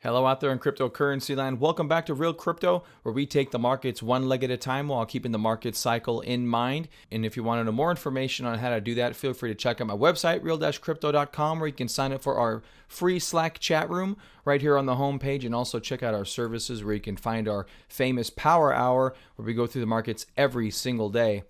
Hello out there in cryptocurrency land. Welcome back to Real Crypto, where we take the markets one leg at a time while keeping the market cycle in mind. And if you want to know more information on how to do that, feel free to check out my website, real-crypto.com, where you can sign up for our free Slack chat room right here on the homepage, and also check out our services where you can find our famous Power Hour, where we go through the markets every single day.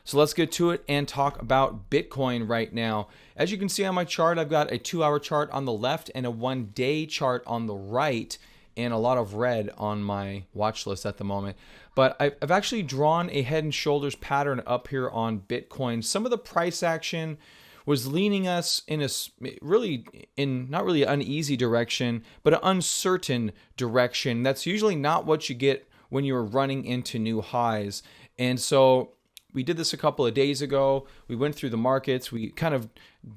So let's get to it and talk about Bitcoin right now. As you can see on my chart, I've got a 2-hour chart on the left and a 1-day chart on the right, and a lot of red on my watch list at the moment. But I've actually drawn a head and shoulders pattern up here on Bitcoin. Some of the price action was leaning us in a not really uneasy direction, but an uncertain direction. That's usually not what you get when you're running into new highs. And so we did this a couple of days ago. We went through the markets. We kind of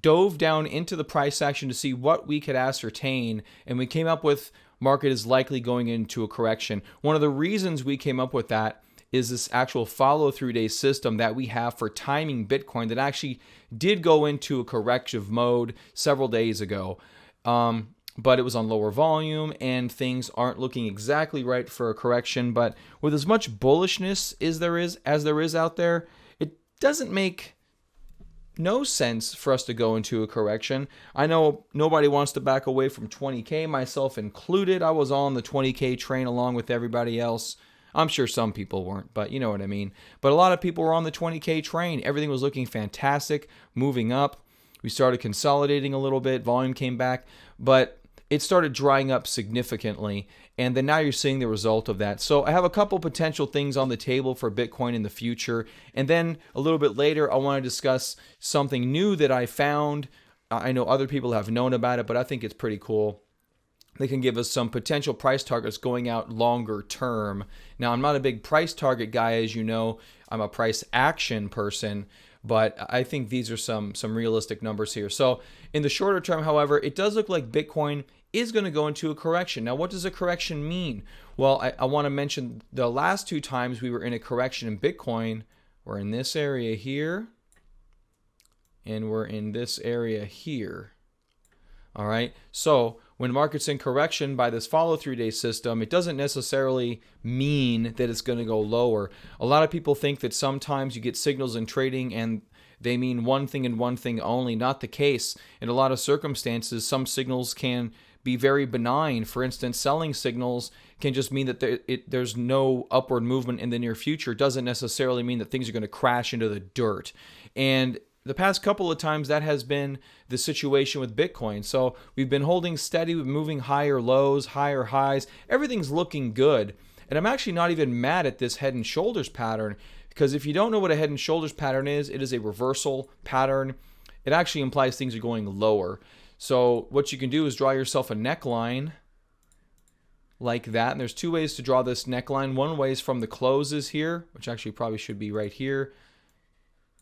dove down into the price action to see what we could ascertain, and we came up with market is likely going into a correction. One of the reasons we came up with that is this actual follow-through day system that we have for timing Bitcoin that actually did go into a corrective mode several days ago. But it was on lower volume and things aren't looking exactly right for a correction. But with as much bullishness as there is out there, it doesn't make no sense for us to go into a correction. I know nobody wants to back away from 20K, myself included. I was on the 20K train along with everybody else. I'm sure some people weren't, but you know what I mean. But a lot of people were on the 20K train. Everything was looking fantastic, moving up. We started consolidating a little bit. Volume came back, but it started drying up significantly, and then now you're seeing the result of that. So I have a couple potential things on the table for Bitcoin in the future, and then a little bit later I want to discuss something new that I found. I know other people have known about it, but I think it's pretty cool. They can give us some potential price targets going out longer term. Now, I'm not a big price target guy, as you know. I'm a price action person, but I think these are some realistic numbers here. So in the shorter term, however, it does look like Bitcoin is going to go into a correction. Now, what does a correction mean? Well, I want to mention the last two times we were in a correction in Bitcoin, we're in this area here, and we're in this area here. All right, so when market's in correction by this follow-through day system, it doesn't necessarily mean that it's going to go lower. A lot of people think that sometimes you get signals in trading and they mean one thing and one thing only. Not the case. In a lot of circumstances, some signals can be very benign. For instance, selling signals can just mean that there's no upward movement in the near future. It doesn't necessarily mean that things are going to crash into the dirt. And the past couple of times that has been the situation with Bitcoin. So we've been holding steady, we've been moving higher lows, higher highs. Everything's looking good. And I'm actually not even mad at this head and shoulders pattern, because if you don't know what a head and shoulders pattern is, it is a reversal pattern. It actually implies things are going lower. So what you can do is draw yourself a neckline like that. And there's two ways to draw this neckline. One way is from the closes here, which actually probably should be right here,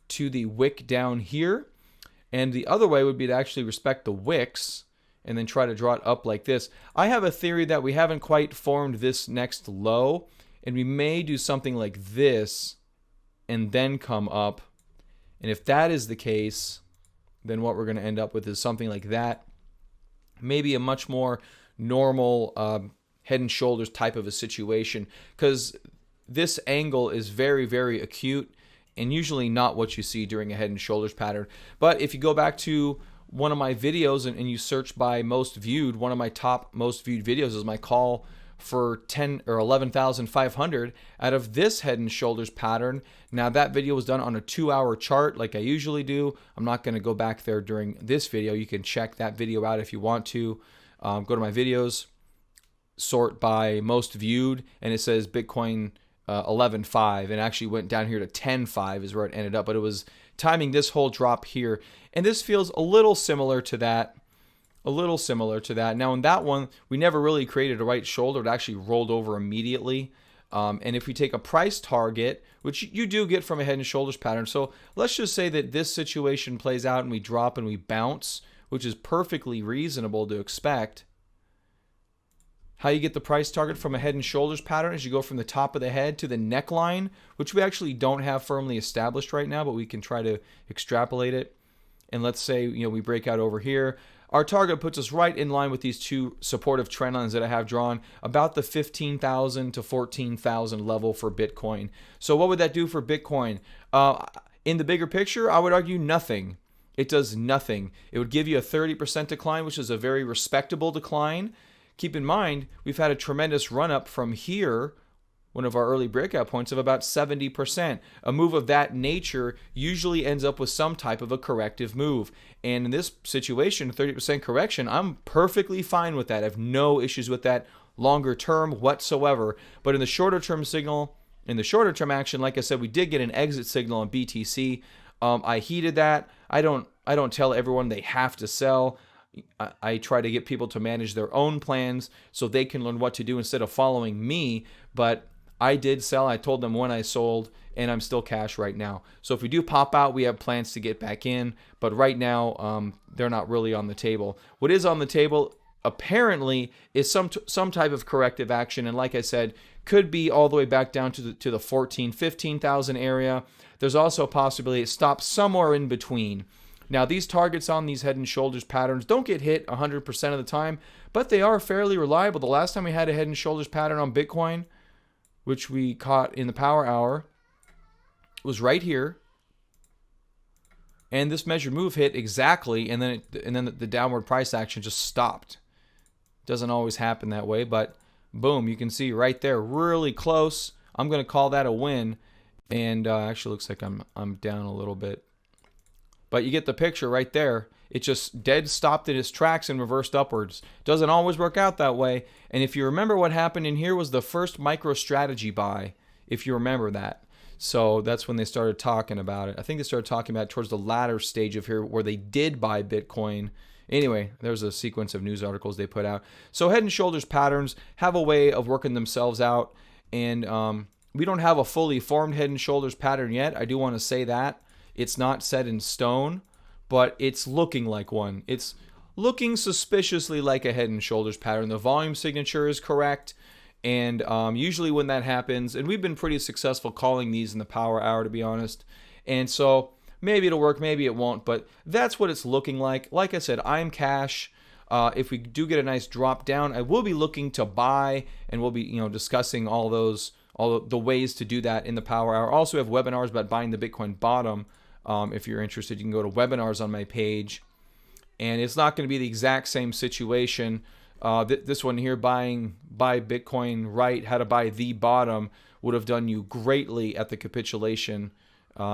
to the wick down here. And the other way would be to actually respect the wicks and then try to draw it up like this. I have a theory that we haven't quite formed this next low, and we may do something like this and then come up. And if that is the case, then what we're going to end up with is something like that. Maybe a much more normal head and shoulders type of a situation, because this angle is very, very acute and usually not what you see during a head and shoulders pattern. But if you go back to one of my videos and you search by most viewed, one of my top most viewed videos is my call for 10 or 11,500 out of this head and shoulders pattern. Now that video was done on a 2-hour chart like I usually do. I'm not going to go back there during this video. You can check that video out if you want to. Go to my videos, sort by most viewed, and it says Bitcoin 11.5, and actually went down here to 10.5 is where it ended up, but it was timing this whole drop here. And this feels a little similar to that. Now in that one, we never really created a right shoulder. It actually rolled over immediately. And if we take a price target, which you do get from a head and shoulders pattern, so let's just say that this situation plays out and we drop and we bounce, which is perfectly reasonable to expect. How you get the price target from a head and shoulders pattern is you go from the top of the head to the neckline, which we actually don't have firmly established right now, but we can try to extrapolate it. And let's say, we break out over here. our target puts us right in line with these two supportive trend lines that I have drawn, about the 15,000 to 14,000 level for Bitcoin. So what would that do for Bitcoin? In the bigger picture, I would argue nothing. It does nothing. It would give you a 30% decline, which is a very respectable decline. Keep in mind, we've had a tremendous run up from here, one of our early breakout points, of about 70%. A move of that nature usually ends up with some type of a corrective move. And in this situation, 30% correction, I'm perfectly fine with that. I have no issues with that longer term whatsoever. But in the shorter term signal, in the shorter term action, like I said, we did get an exit signal on BTC. I heeded that. I don't tell everyone they have to sell. I try to get people to manage their own plans so they can learn what to do instead of following me. But I did sell. I told them when I sold, and I'm still cash right now. So if we do pop out, we have plans to get back in. But right now, they're not really on the table. What is on the table, apparently, is some type of corrective action. And like I said, could be all the way back down to the 14,000, 15,000 area. There's also a possibility it stops somewhere in between. Now, these targets on these head and shoulders patterns don't get hit 100% of the time, but they are fairly reliable. The last time we had a head and shoulders pattern on Bitcoin, which we caught in the power hour, was right here. And this measured move hit exactly, and then the downward price action just stopped. Doesn't always happen that way, but boom, you can see right there, really close. I'm going to call that a win. And actually looks like I'm down a little bit. But you get the picture right there. It just dead stopped in its tracks and reversed upwards. Doesn't always work out that way. And if you remember, what happened in here was the first MicroStrategy buy, if you remember that. So that's when they started talking about it. I think they started talking about it towards the latter stage of here where they did buy Bitcoin. Anyway, there's a sequence of news articles they put out. So head and shoulders patterns have a way of working themselves out. And we don't have a fully formed head and shoulders pattern yet. I do want to say that. It's not set in stone, but it's looking like one. It's looking suspiciously like a head and shoulders pattern. The volume signature is correct. And usually when that happens, and we've been pretty successful calling these in the power hour, to be honest. And so maybe it'll work, maybe it won't, but that's what it's looking like. Like I said, I'm cash. If we do get a nice drop down, I will be looking to buy, and we'll be discussing all the ways to do that in the power hour. Also, we have webinars about buying the Bitcoin bottom. If you're interested, you can go to webinars on my page. And it's not going to be the exact same situation. This one here, buy Bitcoin right, how to buy the bottom, would have done you greatly at the capitulation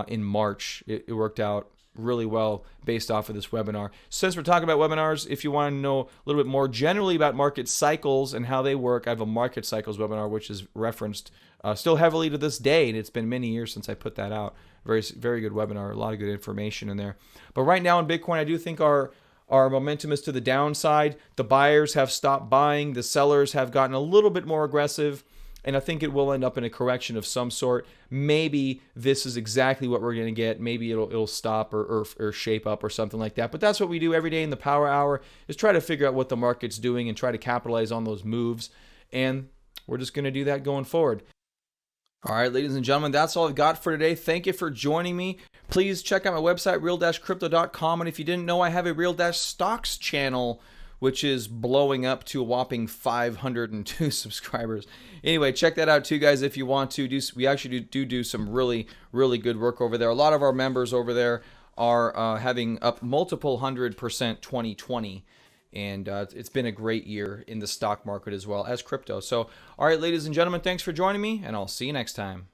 in March. It worked out really well based off of this webinar. Since we're talking about webinars, if you want to know a little bit more generally about market cycles and how they work, I have a market cycles webinar which is referenced still heavily to this day, and it's been many years since I put that out. Very, very good webinar, a lot of good information in there. But right now in Bitcoin, I do think our momentum is to the downside. The buyers have stopped buying. The sellers have gotten a little bit more aggressive. And I think it will end up in a correction of some sort. Maybe this is exactly what we're going to get. Maybe it'll stop or shape up or something like that. But that's what we do every day in the power hour, is try to figure out what the market's doing and try to capitalize on those moves. And we're just going to do that going forward. All right, ladies and gentlemen, that's all I've got for today. Thank you for joining me. Please check out my website, real-crypto.com. And if you didn't know, I have a Real-Stocks channel, which is blowing up to a whopping 502 subscribers. Anyway, check that out too, guys, if you want to. We actually do some really, really good work over there. A lot of our members over there are having up multiple 100% 2020. And it's been a great year in the stock market as well as crypto. So, all right, ladies and gentlemen, thanks for joining me, and I'll see you next time.